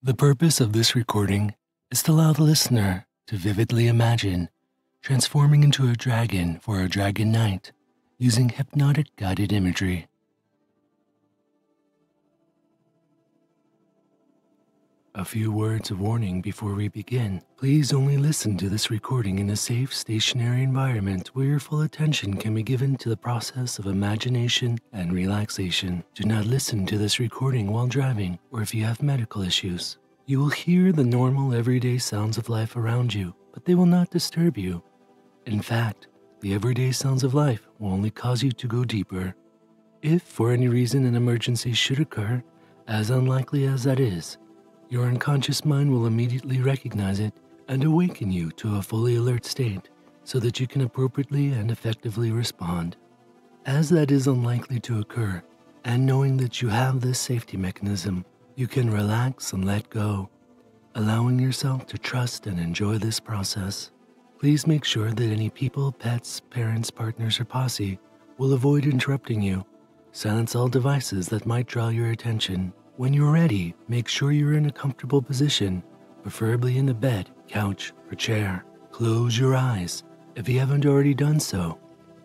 The purpose of this recording is to allow the listener to vividly imagine transforming into a dragon for a dragon night using hypnotic guided imagery. A few words of warning before we begin. Please only listen to this recording in a safe, stationary environment where your full attention can be given to the process of imagination and relaxation. Do not listen to this recording while driving or if you have medical issues. You will hear the normal, everyday sounds of life around you, but they will not disturb you. In fact, the everyday sounds of life will only cause you to go deeper. If for any reason an emergency should occur, as unlikely as that is, your unconscious mind will immediately recognize it and awaken you to a fully alert state so that you can appropriately and effectively respond. As that is unlikely to occur, and knowing that you have this safety mechanism, you can relax and let go, allowing yourself to trust and enjoy this process. Please make sure that any people, pets, parents, partners, or posse will avoid interrupting you. Silence all devices that might draw your attention. When you're ready, make sure you're in a comfortable position, preferably in a bed, couch, or chair. Close your eyes if you haven't already done so,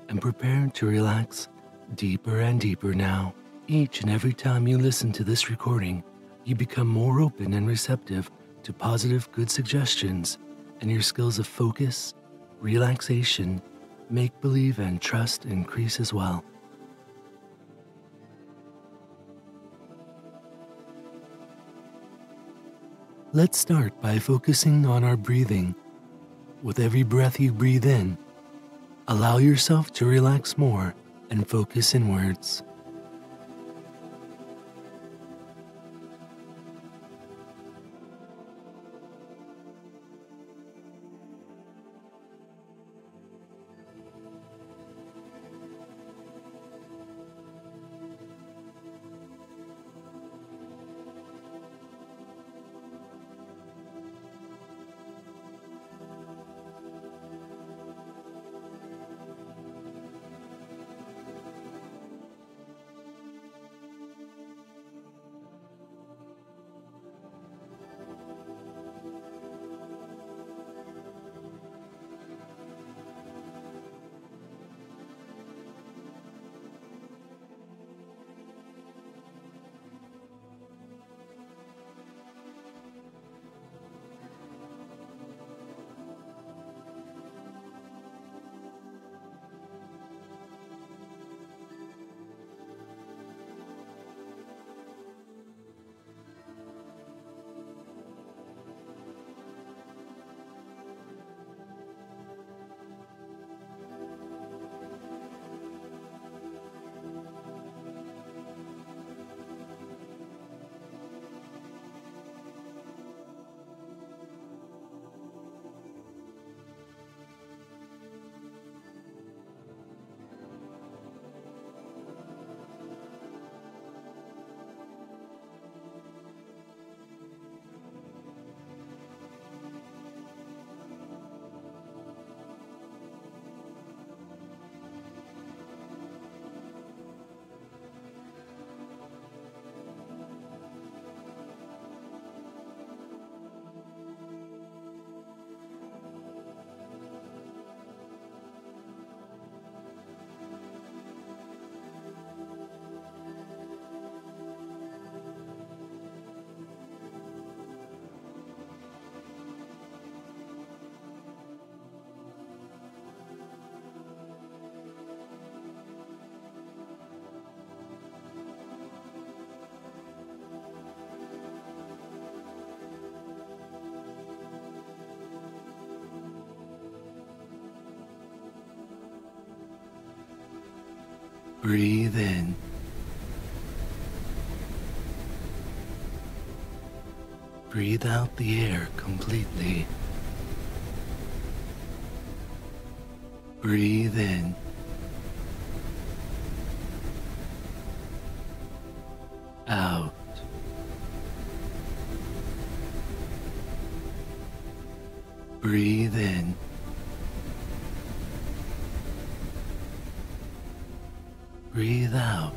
and prepare to relax deeper and deeper now. Each and every time you listen to this recording, you become more open and receptive to positive, good suggestions, and your skills of focus, relaxation, make-believe, and trust increase as well. Let's start by focusing on our breathing. With every breath you breathe in, allow yourself to relax more and focus inwards. Breathe in. Breathe out the air completely. Breathe in. Out. Breathe in. Breathe out.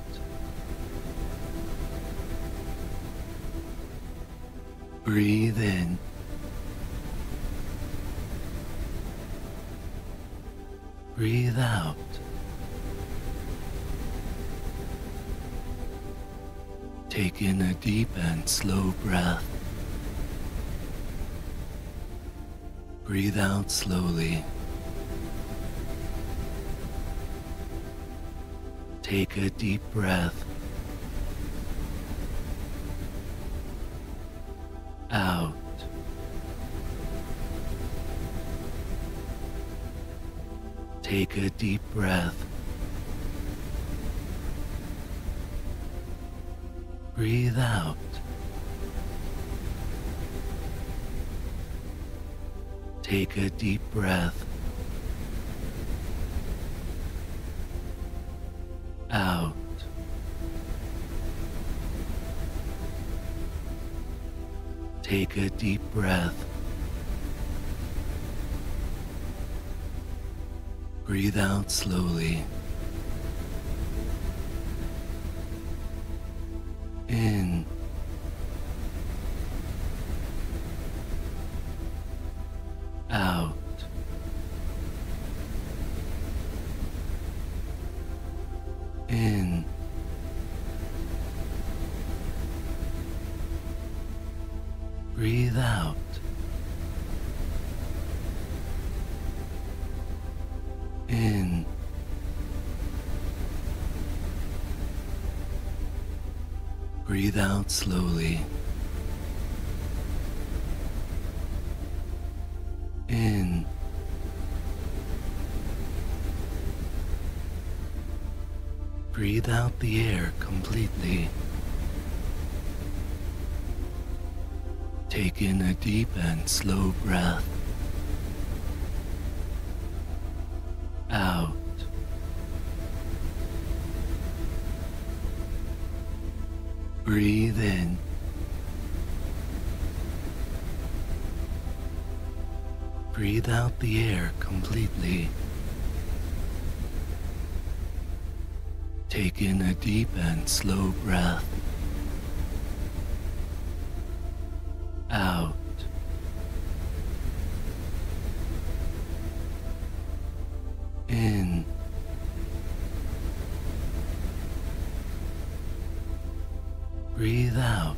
Breathe in. Breathe out. Take in a deep and slow breath. Breathe out slowly. Take a deep breath. Out. Take a deep breath. Breathe out. Take a deep breath. Out. Take a deep breath. Breathe out slowly. In. Out. In. Breathe out. In. Breathe out slowly. In. Breathe out the air completely. Take in a deep and slow breath. Out. Breathe in. Breathe out the air completely. Take in a deep and slow breath. Out. In. Breathe out.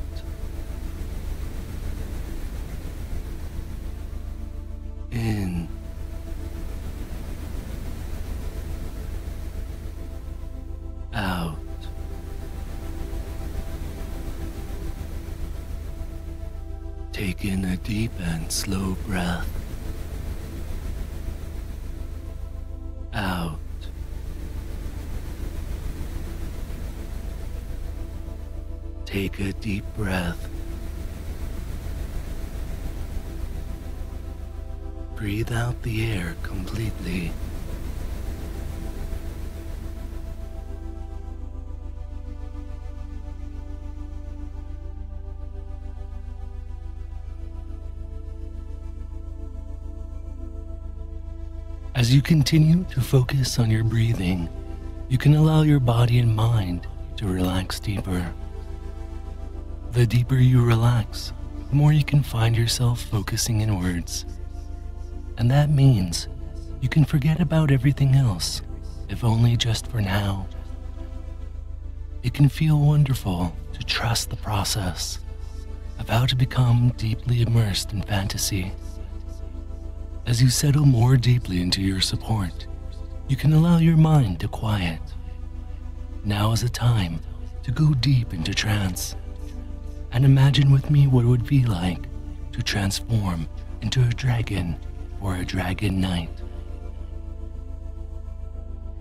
In. Out. Take in a deep and slow breath. Out. Take a deep breath. Breathe out the air completely. As you continue to focus on your breathing, you can allow your body and mind to relax deeper. The deeper you relax, the more you can find yourself focusing inwards. And that means you can forget about everything else, if only just for now. It can feel wonderful to trust the process of how to become deeply immersed in fantasy. As you settle more deeply into your support, you can allow your mind to quiet. Now is a time to go deep into trance, and imagine with me what it would be like to transform into a dragon or a dragon knight.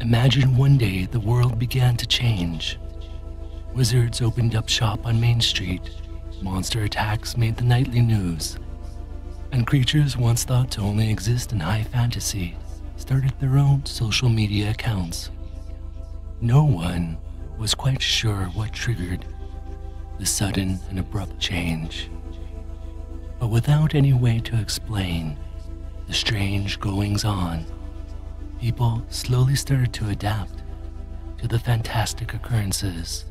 Imagine one day the world began to change. Wizards opened up shop on Main Street, monster attacks made the nightly news, and creatures once thought to only exist in high fantasy started their own social media accounts. No one was quite sure what triggered the sudden and abrupt change, but without any way to explain the strange goings-on, people slowly started to adapt to the fantastic occurrences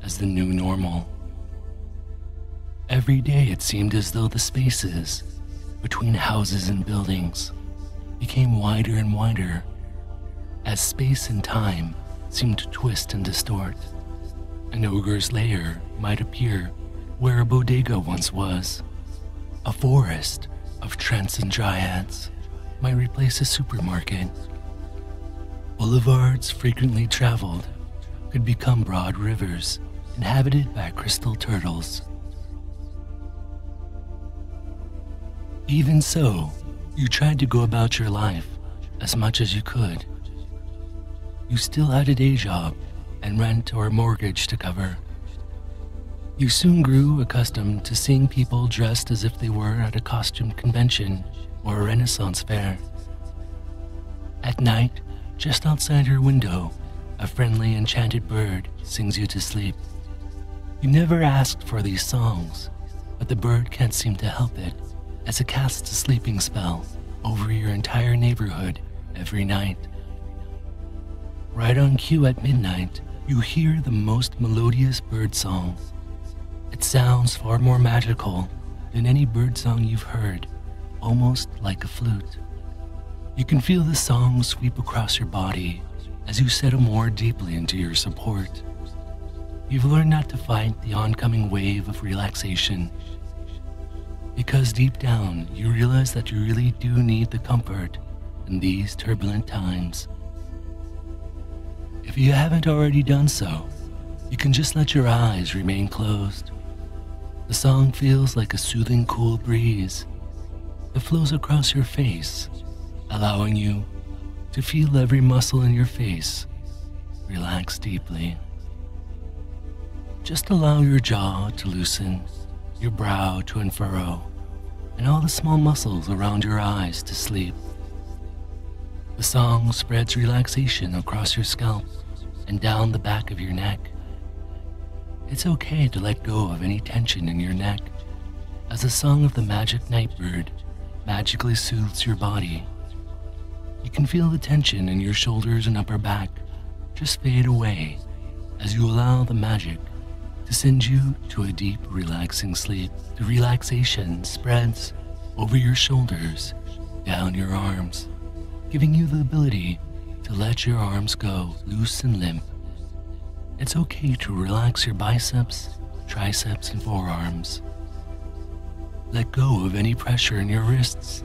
as the new normal. Every day it seemed as though the spaces between houses and buildings became wider and wider as space and time seemed to twist and distort. An ogre's lair might appear where a bodega once was. A forest of trents and dryads might replace a supermarket. Boulevards frequently traveled could become broad rivers inhabited by crystal turtles. Even so, you tried to go about your life as much as you could. You still had a day job and rent or a mortgage to cover. You soon grew accustomed to seeing people dressed as if they were at a costume convention or a Renaissance fair. At night, just outside your window, a friendly enchanted bird sings you to sleep. You never asked for these songs, but the bird can't seem to help it as it casts a sleeping spell over your entire neighborhood every night. Right on cue at midnight, you hear the most melodious bird song. It sounds far more magical than any bird song you've heard, almost like a flute. You can feel the song sweep across your body as you settle more deeply into your support. You've learned not to fight the oncoming wave of relaxation, because deep down you realize that you really do need the comfort in these turbulent times. If you haven't already done so, you can just let your eyes remain closed. The song feels like a soothing, cool breeze that flows across your face, allowing you to feel every muscle in your face relax deeply. Just allow your jaw to loosen, your brow to unfurrow, and all the small muscles around your eyes to sleep. The song spreads relaxation across your scalp and down the back of your neck. It's okay to let go of any tension in your neck, as the song of the magic nightbird magically soothes your body. You can feel the tension in your shoulders and upper back just fade away as you allow the magic to send you to a deep, relaxing sleep. The relaxation spreads over your shoulders, down your arms, giving you the ability to let your arms go loose and limp. It's okay to relax your biceps, triceps, and forearms. Let go of any pressure in your wrists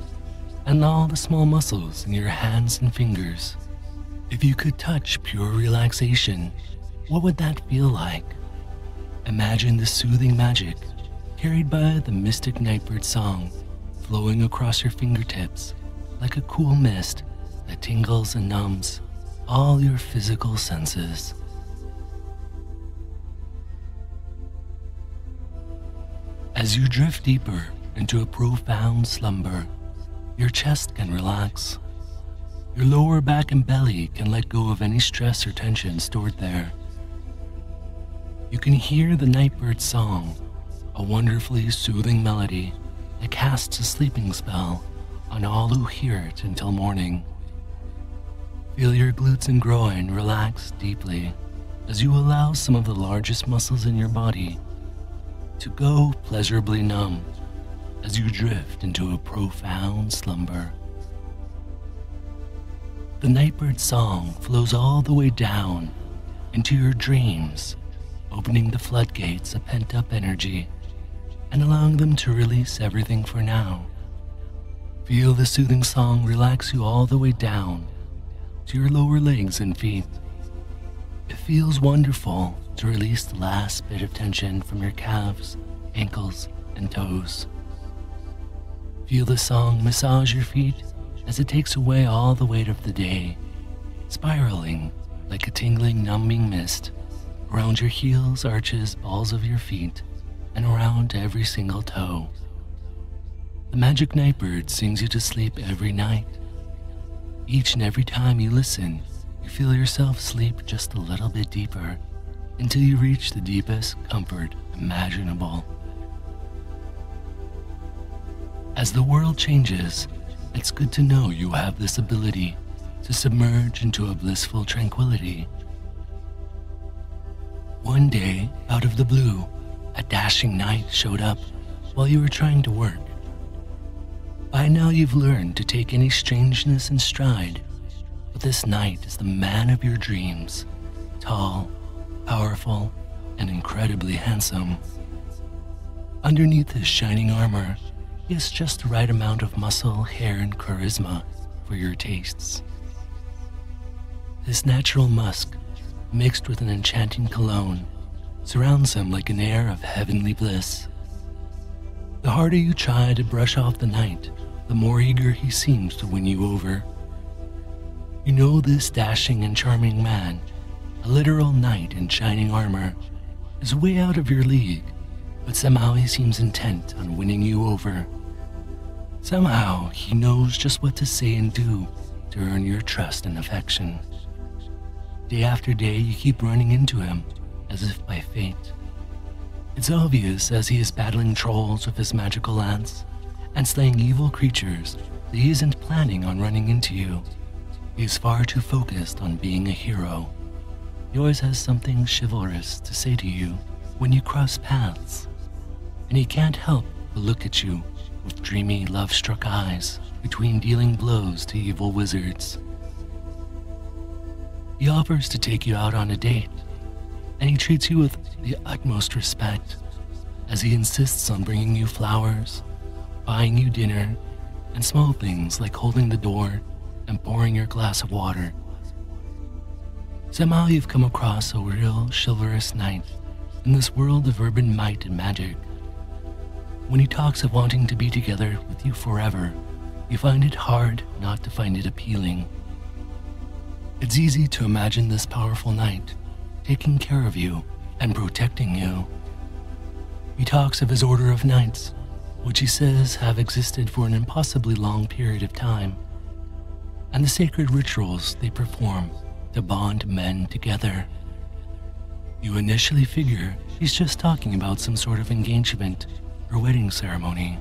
and all the small muscles in your hands and fingers. If you could touch pure relaxation, what would that feel like? Imagine the soothing magic carried by the mystic nightbird song flowing across your fingertips like a cool mist that tingles and numbs all your physical senses. As you drift deeper into a profound slumber, your chest can relax. Your lower back and belly can let go of any stress or tension stored there. You can hear the nightbird song, a wonderfully soothing melody that casts a sleeping spell on all who hear it until morning. Feel your glutes and groin relax deeply as you allow some of the largest muscles in your body to go pleasurably numb as you drift into a profound slumber. The nightbird song flows all the way down into your dreams, opening the floodgates of pent-up energy and allowing them to release everything for now. Feel the soothing song relax you all the way down to your lower legs and feet. It feels wonderful to release the last bit of tension from your calves, ankles, and toes. Feel the song massage your feet as it takes away all the weight of the day, spiraling like a tingling, numbing mist around your heels, arches, balls of your feet, and around every single toe. The magic nightbird sings you to sleep every night. Each and every time you listen, you feel yourself sleep just a little bit deeper until you reach the deepest comfort imaginable. As the world changes, it's good to know you have this ability to submerge into a blissful tranquility. One day, out of the blue, a dashing knight showed up while you were trying to work. By now you've learned to take any strangeness in stride, but this knight is the man of your dreams, tall, powerful, and incredibly handsome. Underneath his shining armor, he has just the right amount of muscle, hair, and charisma for your tastes. His natural musk, mixed with an enchanting cologne, surrounds him like an air of heavenly bliss. The harder you try to brush off the knight, the more eager he seems to win you over. You know this dashing and charming man, a literal knight in shining armor, is way out of your league, but somehow he seems intent on winning you over. Somehow he knows just what to say and do to earn your trust and affection. Day after day you keep running into him as if by fate. It's obvious as he is battling trolls with his magical lance and slaying evil creatures that he isn't planning on running into you. He is far too focused on being a hero. He always has something chivalrous to say to you when you cross paths, and he can't help but look at you with dreamy, love-struck eyes between dealing blows to evil wizards. He offers to take you out on a date, and he treats you with the utmost respect as he insists on bringing you flowers, buying you dinner, and small things like holding the door and pouring your glass of water. Somehow you've come across a real chivalrous knight in this world of urban might and magic. When he talks of wanting to be together with you forever, you find it hard not to find it appealing. It's easy to imagine this powerful knight taking care of you and protecting you. He talks of his order of knights, which he says have existed for an impossibly long period of time, and the sacred rituals they perform to bond men together. You initially figure he's just talking about some sort of engagement or wedding ceremony.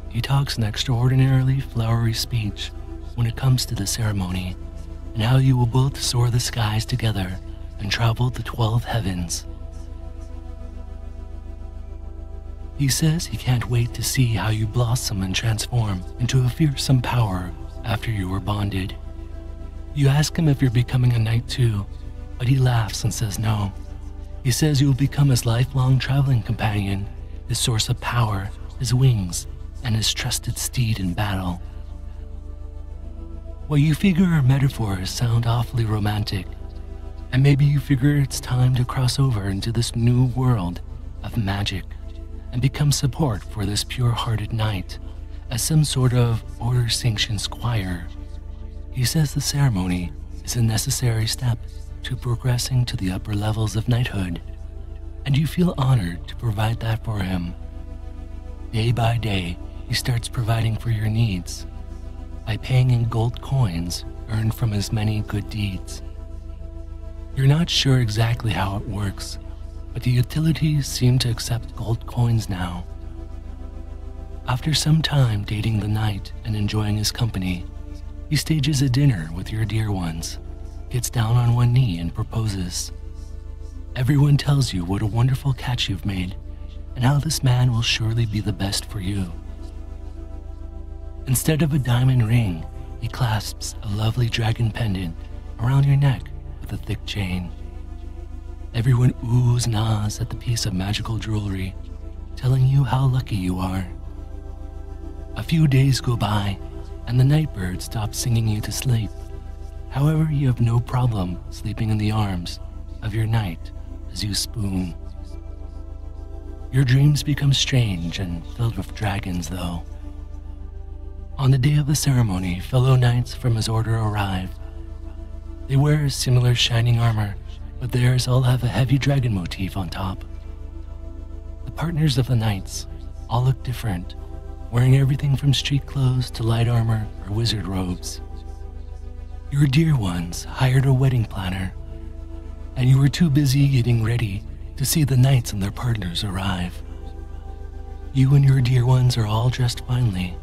He talks an extraordinarily flowery speech when it comes to the ceremony and how you will both soar the skies together and travel the 12 heavens. He says he can't wait to see how you blossom and transform into a fearsome power after you are bonded. You ask him if you're becoming a knight too, but he laughs and says no. He says you will become his lifelong traveling companion, his source of power, his wings, and his trusted steed in battle. Well, you figure our metaphors sound awfully romantic, and maybe you figure it's time to cross over into this new world of magic and become support for this pure-hearted knight as some sort of order-sanctioned squire. He says the ceremony is a necessary step to progressing to the upper levels of knighthood, and you feel honored to provide that for him. Day by day, he starts providing for your needs by paying in gold coins earned from his many good deeds. You're not sure exactly how it works, but the utilities seem to accept gold coins now. After some time dating the knight and enjoying his company, he stages a dinner with your dear ones, gets down on one knee and proposes. Everyone tells you what a wonderful catch you've made and how this man will surely be the best for you. Instead of a diamond ring, he clasps a lovely dragon pendant around your neck with a thick chain. Everyone oohs and ahs at the piece of magical jewelry, telling you how lucky you are. A few days go by, and the nightbird stops singing you to sleep. However, you have no problem sleeping in the arms of your knight as you spoon. Your dreams become strange and filled with dragons, though. On the day of the ceremony, fellow knights from his order arrive. They wear similar shining armor, but theirs all have a heavy dragon motif on top. The partners of the knights all look different, wearing everything from street clothes to light armor or wizard robes. Your dear ones hired a wedding planner, and you were too busy getting ready to see the knights and their partners arrive. You and your dear ones are all dressed finely,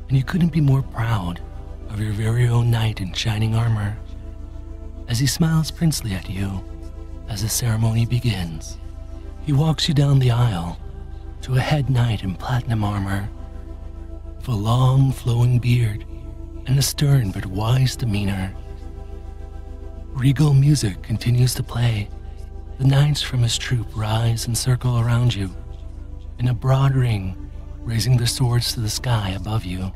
and you couldn't be more proud of your very own knight in shining armor as he smiles princely at you as the ceremony begins. He walks you down the aisle to a head knight in platinum armor, with a long flowing beard and a stern but wise demeanor. Regal music continues to play. The knights from his troop rise and circle around you in a broad ring, raising their swords to the sky above you.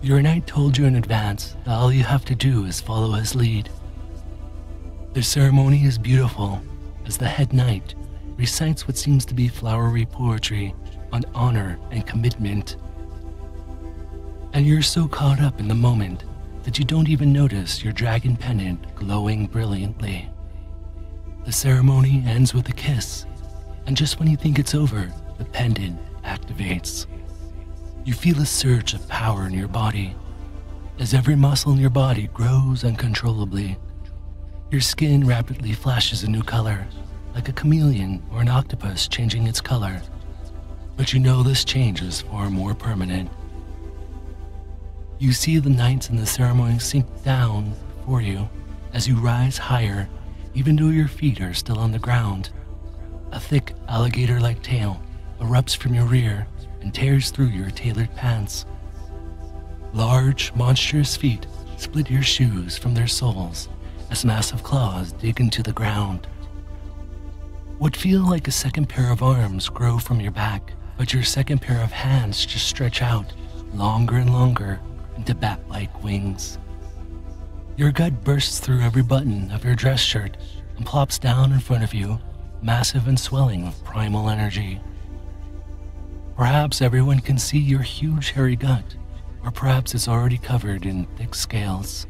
Your knight told you in advance that all you have to do is follow his lead. The ceremony is beautiful as the head knight recites what seems to be flowery poetry on honor and commitment. And you're so caught up in the moment that you don't even notice your dragon pendant glowing brilliantly. The ceremony ends with a kiss, and just when you think it's over, the pendant activates. You feel a surge of power in your body as every muscle in your body grows uncontrollably. Your skin rapidly flashes a new color, like a chameleon or an octopus changing its color. But you know this change is far more permanent. You see the knights in the ceremony sink down before you as you rise higher, even though your feet are still on the ground. A thick alligator-like tail erupts from your rear and tears through your tailored pants. Large, monstrous feet split your shoes from their soles as massive claws dig into the ground. What feel like a second pair of arms grow from your back, but your second pair of hands just stretch out longer and longer into bat-like wings. Your gut bursts through every button of your dress shirt and plops down in front of you, massive and swelling with primal energy. Perhaps everyone can see your huge hairy gut, or perhaps it's already covered in thick scales.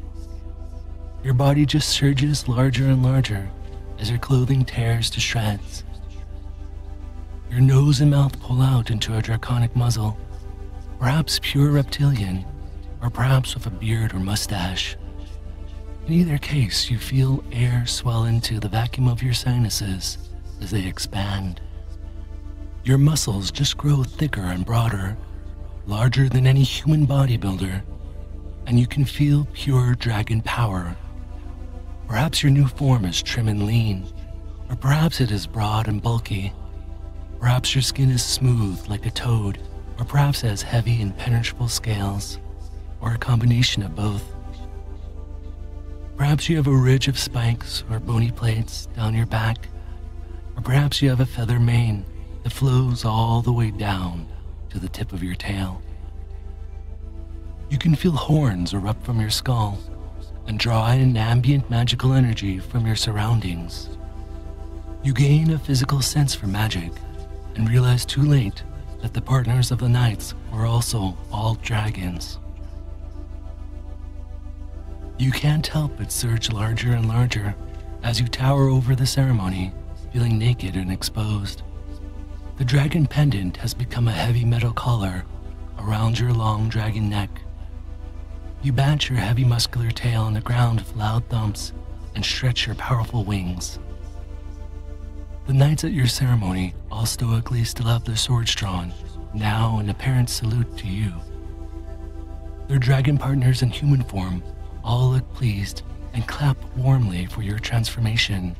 Your body just surges larger and larger as your clothing tears to shreds. Your nose and mouth pull out into a draconic muzzle, perhaps pure reptilian, or perhaps with a beard or mustache. In either case, you feel air swell into the vacuum of your sinuses as they expand. Your muscles just grow thicker and broader, larger than any human bodybuilder, and you can feel pure dragon power. Perhaps your new form is trim and lean, or perhaps it is broad and bulky. Perhaps your skin is smooth like a toad, or perhaps has heavy impenetrable scales, or a combination of both. Perhaps you have a ridge of spikes or bony plates down your back, or perhaps you have a feather mane that flows all the way down to the tip of your tail. You can feel horns erupt from your skull and draw in ambient magical energy from your surroundings. You gain a physical sense for magic and realize too late that the partners of the knights were also all dragons. You can't help but surge larger and larger as you tower over the ceremony, feeling naked and exposed. The dragon pendant has become a heavy metal collar around your long dragon neck. You bat your heavy muscular tail on the ground with loud thumps and stretch your powerful wings. The knights at your ceremony all stoically still have their swords drawn, now in apparent salute to you. Their dragon partners in human form all look pleased and clap warmly for your transformation.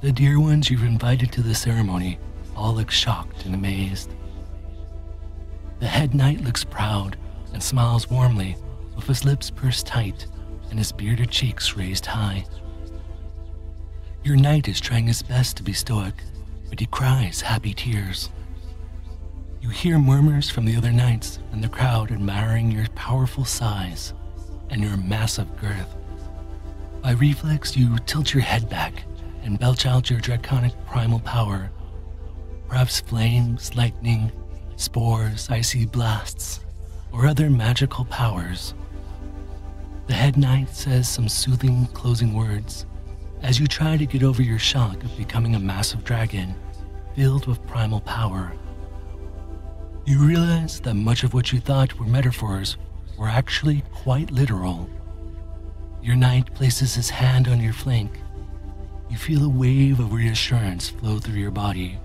The dear ones you've invited to the ceremony all look shocked and amazed. The head knight looks proud and smiles warmly with his lips pursed tight and his bearded cheeks raised high. Your knight is trying his best to be stoic, but he cries happy tears. You hear murmurs from the other knights and the crowd admiring your powerful size and your massive girth. By reflex, you tilt your head back and belch out your draconic primal power. Perhaps flames, lightning, spores, icy blasts, or other magical powers. The head knight says some soothing closing words as you try to get over your shock of becoming a massive dragon filled with primal power. You realize that much of what you thought were metaphors were actually quite literal. Your knight places his hand on your flank. You feel a wave of reassurance flow through your body.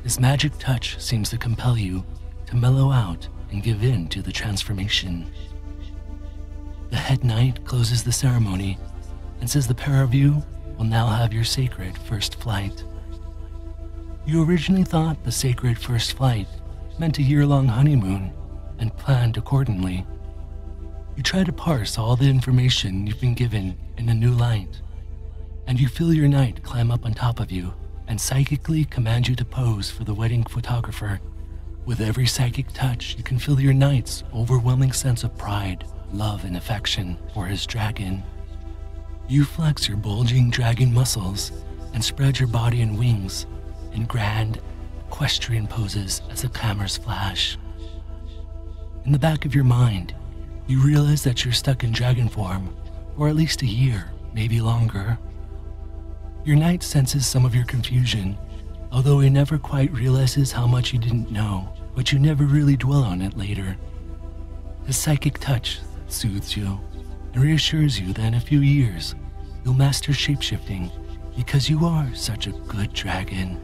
His magic touch seems to compel you to mellow out and give in to the transformation. The head knight closes the ceremony and says the pair of you will now have your sacred first flight. You originally thought the sacred first flight meant a year-long honeymoon and planned accordingly. You try to parse all the information you've been given in a new light, and you feel your knight climb up on top of you and psychically command you to pose for the wedding photographer. With every psychic touch, you can feel your knight's overwhelming sense of pride, love, and affection for his dragon. You flex your bulging dragon muscles and spread your body and wings in grand equestrian poses as the cameras flash. In the back of your mind, you realize that you're stuck in dragon form for at least a year, maybe longer. Your knight senses some of your confusion, although he never quite realizes how much you didn't know, but you never really dwell on it later. His psychic touch soothes you and reassures you that in a few years, you'll master shapeshifting because you are such a good dragon.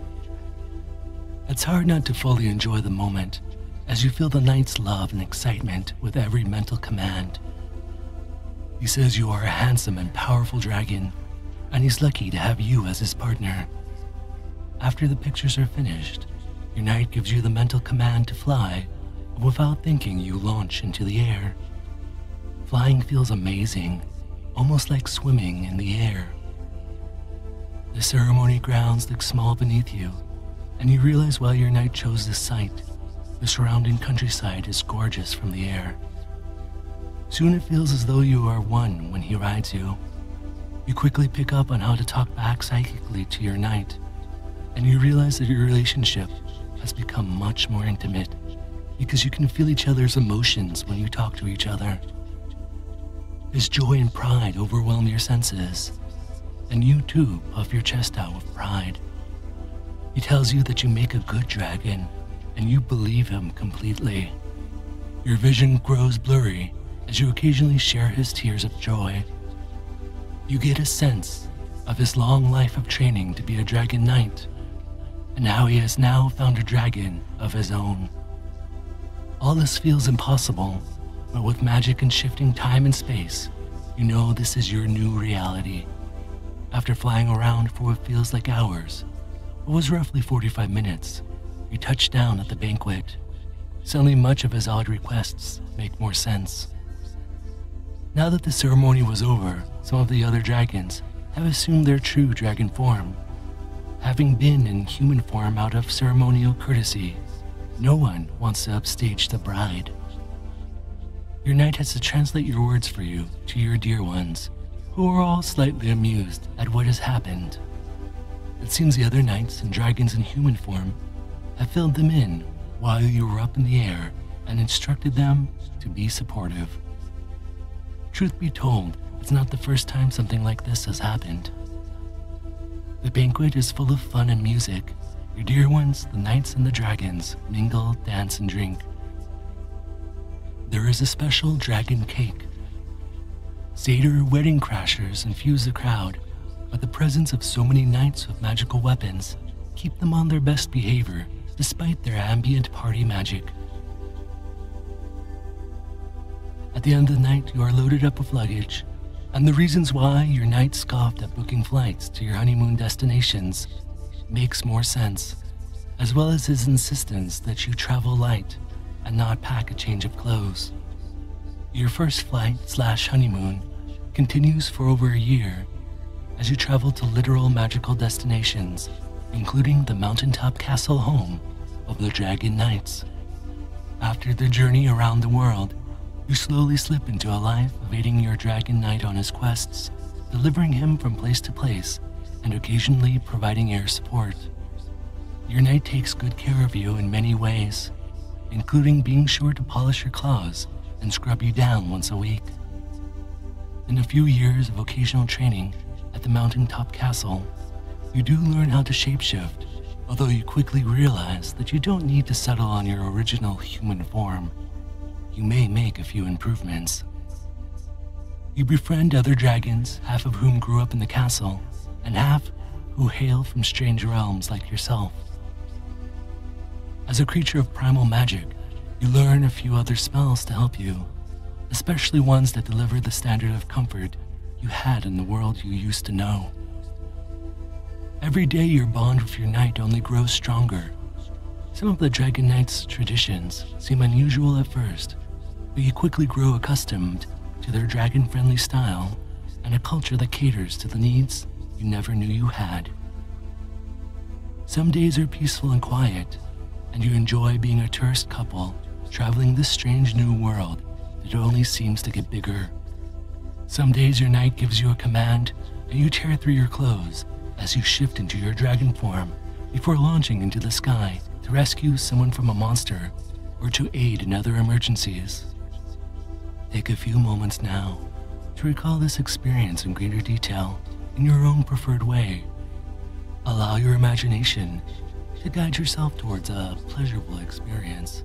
It's hard not to fully enjoy the moment as you feel the knight's love and excitement with every mental command. He says you are a handsome and powerful dragon, and he's lucky to have you as his partner. After the pictures are finished, your knight gives you the mental command to fly, and without thinking you launch into the air. Flying feels amazing, almost like swimming in the air. The ceremony grounds look small beneath you, and you realize why your knight chose this site. The surrounding countryside is gorgeous from the air. Soon it feels as though you are one when he rides you. You quickly pick up on how to talk back psychically to your knight, and you realize that your relationship has become much more intimate because you can feel each other's emotions when you talk to each other. His joy and pride overwhelm your senses, and you too puff your chest out with pride. He tells you that you make a good dragon, and you believe him completely. Your vision grows blurry as you occasionally share his tears of joy. You get a sense of his long life of training to be a dragon knight, and how he has now found a dragon of his own. All this feels impossible, but with magic and shifting time and space, you know this is your new reality. After flying around for what feels like hours, it was roughly 45 minutes, you touch down at the banquet. Suddenly much of his odd requests make more sense. Now that the ceremony was over, some of the other dragons have assumed their true dragon form. Having been in human form out of ceremonial courtesy, no one wants to upstage the bride. Your knight has to translate your words for you to your dear ones, who are all slightly amused at what has happened. It seems the other knights and dragons in human form have filled them in while you were up in the air and instructed them to be supportive. Truth be told, it's not the first time something like this has happened. The banquet is full of fun and music. Your dear ones, the knights and the dragons, mingle, dance, and drink. There is a special dragon cake. Satyr wedding crashers infuse the crowd, but the presence of so many knights with magical weapons keep them on their best behavior despite their ambient party magic. At the end of the night, you are loaded up with luggage, and the reasons why your knight scoffed at booking flights to your honeymoon destinations makes more sense, as well as his insistence that you travel light and not pack a change of clothes. Your first flight/honeymoon continues for over a year as you travel to literal magical destinations, including the mountaintop castle home of the Dragon Knights. After the journey around the world, you slowly slip into a life of aiding your Dragon Knight on his quests, delivering him from place to place, and occasionally providing air support. Your knight takes good care of you in many ways, including being sure to polish your claws and scrub you down once a week. In a few years of occasional training at the mountaintop castle, you do learn how to shapeshift, although you quickly realize that you don't need to settle on your original human form. You may make a few improvements. You befriend other dragons, half of whom grew up in the castle, and half who hail from strange realms like yourself. As a creature of primal magic, you learn a few other spells to help you, especially ones that deliver the standard of comfort you had in the world you used to know. Every day your bond with your knight only grows stronger. Some of the Dragon Knight's traditions seem unusual at first, but you quickly grow accustomed to their dragon-friendly style and a culture that caters to the needs you never knew you had. Some days are peaceful and quiet, and you enjoy being a tourist couple traveling this strange new world that only seems to get bigger. Some days your knight gives you a command and you tear through your clothes as you shift into your dragon form before launching into the sky to rescue someone from a monster or to aid in other emergencies. Take a few moments now to recall this experience in greater detail in your own preferred way. Allow your imagination to guide yourself towards a pleasurable experience.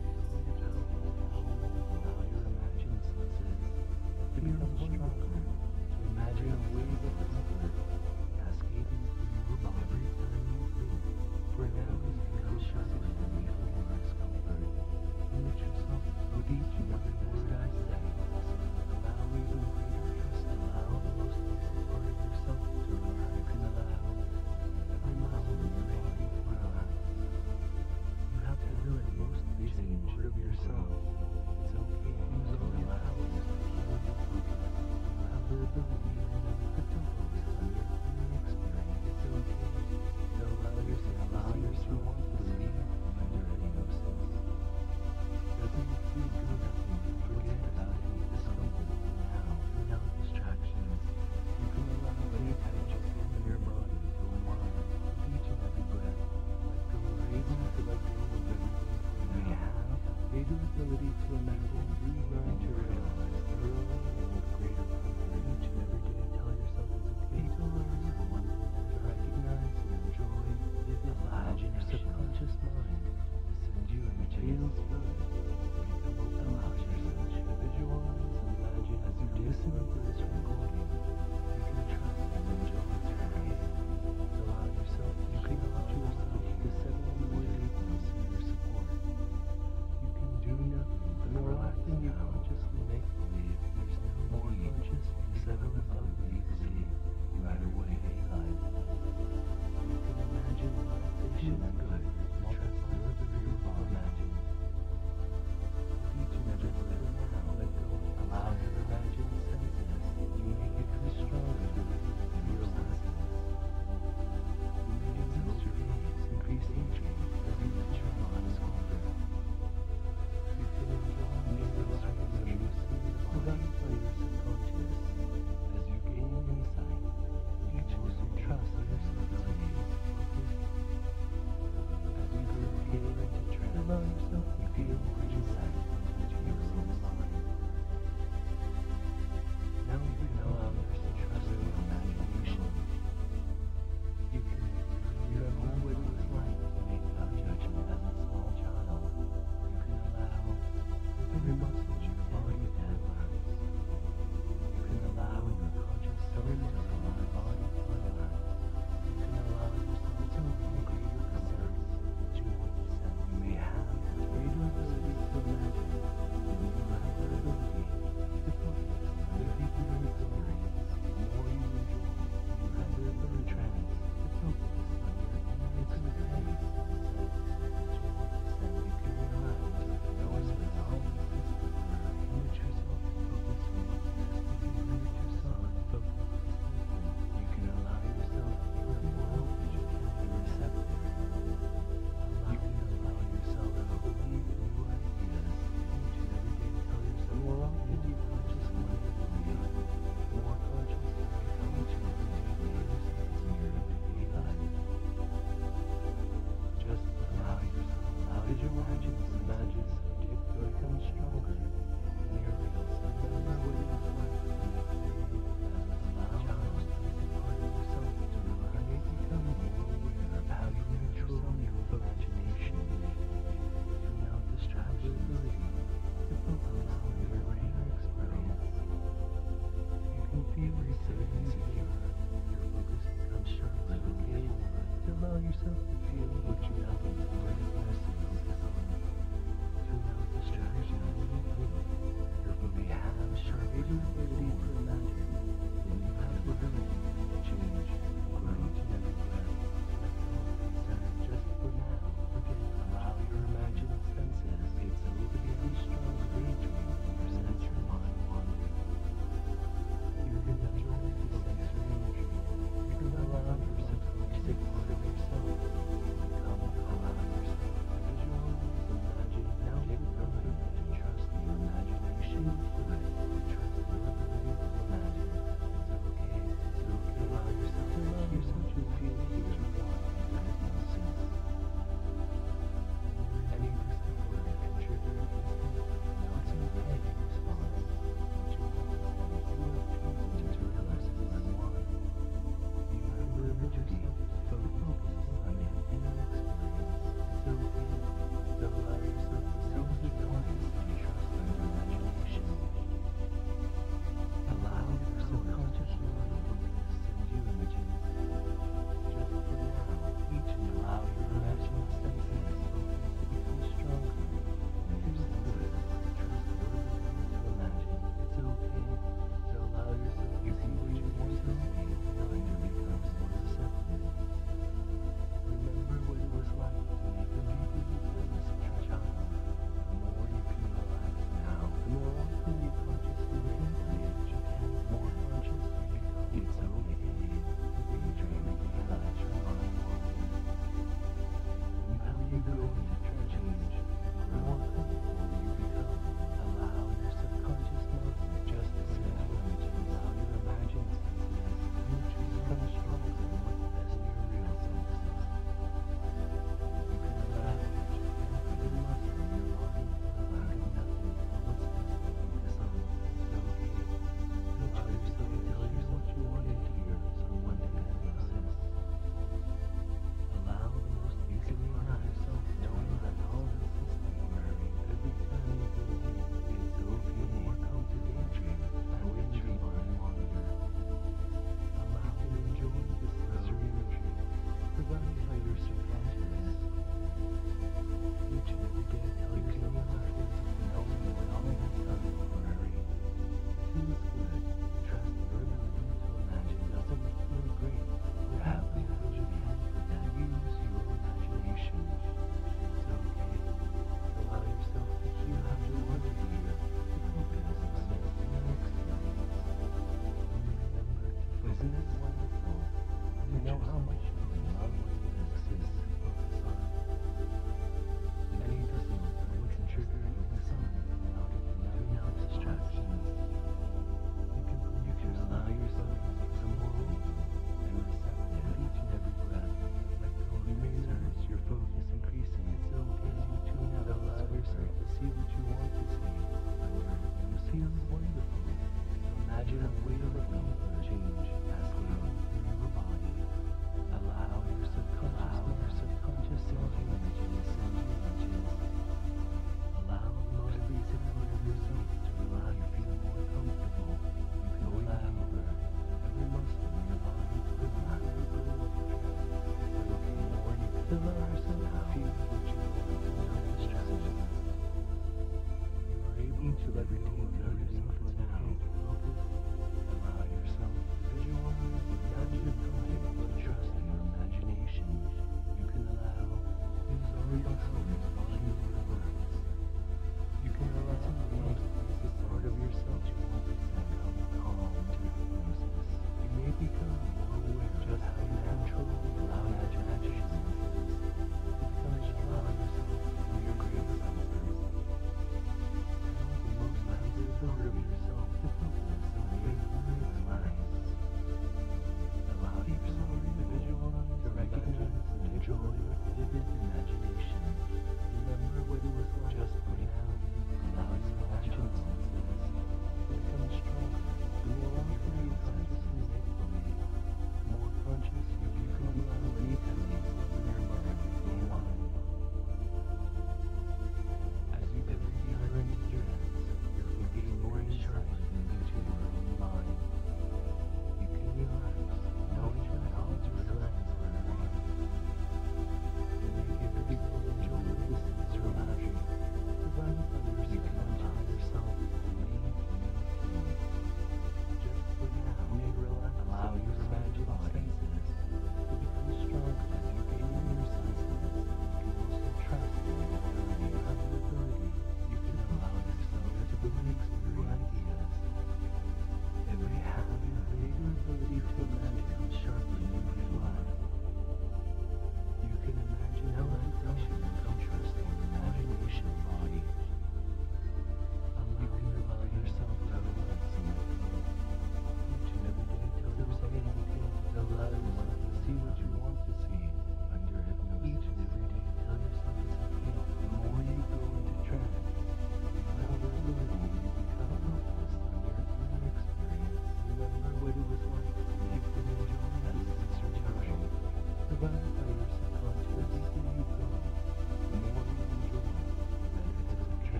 yourself to feel what you have to focus on.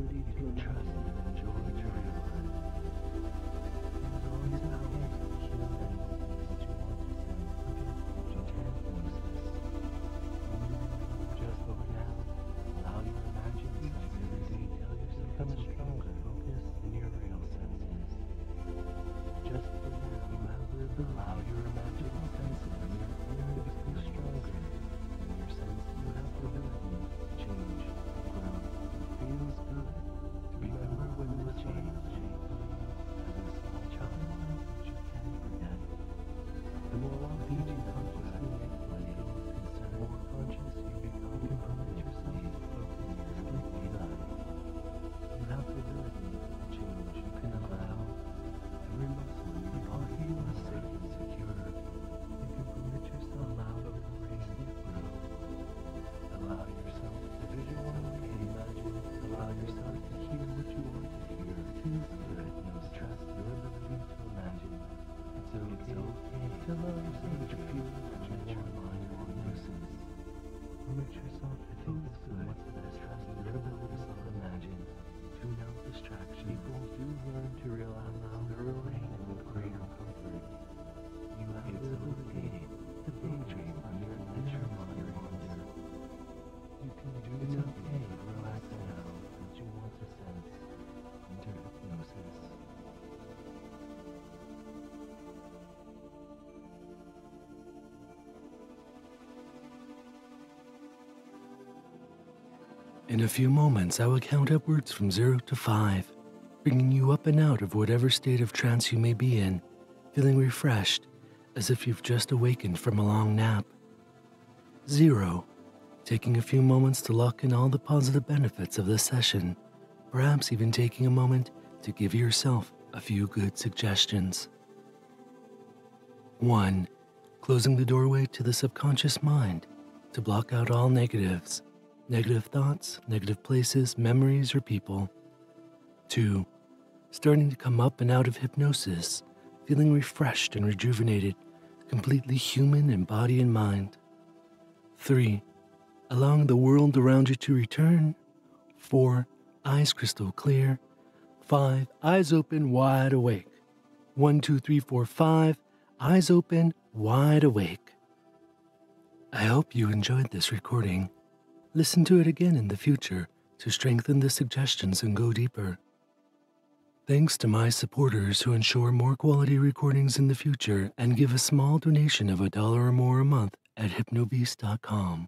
ability to trust and enjoy to realize. It is always power to heal anything that you want to send, but you can't lose this. Just over now, allow your imagination to every day tell yourself become a stronger focus in your real senses. Just for now, allow your imagination senses of your inner to become stronger in your sense you have the ability to change and grow. It feels good to remember when this change as a small child which you can't forget. The more often you consciously make pleasure or concern, the more conscious you become. You can permit yourself to focus slightly light. You have the ability to change. You can allow every muscle in your body to feel safe and secure. You can permit yourself allow your brain to grow. Allow yourself to visualize, imagine, allow yourself to hear what you want to hear. It feels good. No stress, your ability to imagine. It's okay to allow yourself to feel what you want your mind on nuisance. Permit yourself to focus on what's the stress, your ability to imagine. Tune out distraction. People do learn to realize thoroughly and with greater comfort. You have the ability to daydream under nature monitoring. You can do it's okay to relax now that you want to sense enter hypnosis. In a few moments, I will count upwards from 0 to 5, bringing you up and out of whatever state of trance you may be in, feeling refreshed, as if you've just awakened from a long nap. 0, taking a few moments to lock in all the positive benefits of this session, perhaps even taking a moment to give yourself a few good suggestions. 1, closing the doorway to the subconscious mind to block out all negatives. Negative thoughts, negative places, memories, or people. 2, starting to come up and out of hypnosis, feeling refreshed and rejuvenated, completely human in body and mind. 3, allowing the world around you to return. 4, eyes crystal clear. 5, eyes open, wide awake. 1, 2, 3, 4, 5, eyes open, wide awake. I hope you enjoyed this recording. Listen to it again in the future to strengthen the suggestions and go deeper. Thanks to my supporters who ensure more quality recordings in the future and give a small donation of $1 or more a month at hypnobeast.com.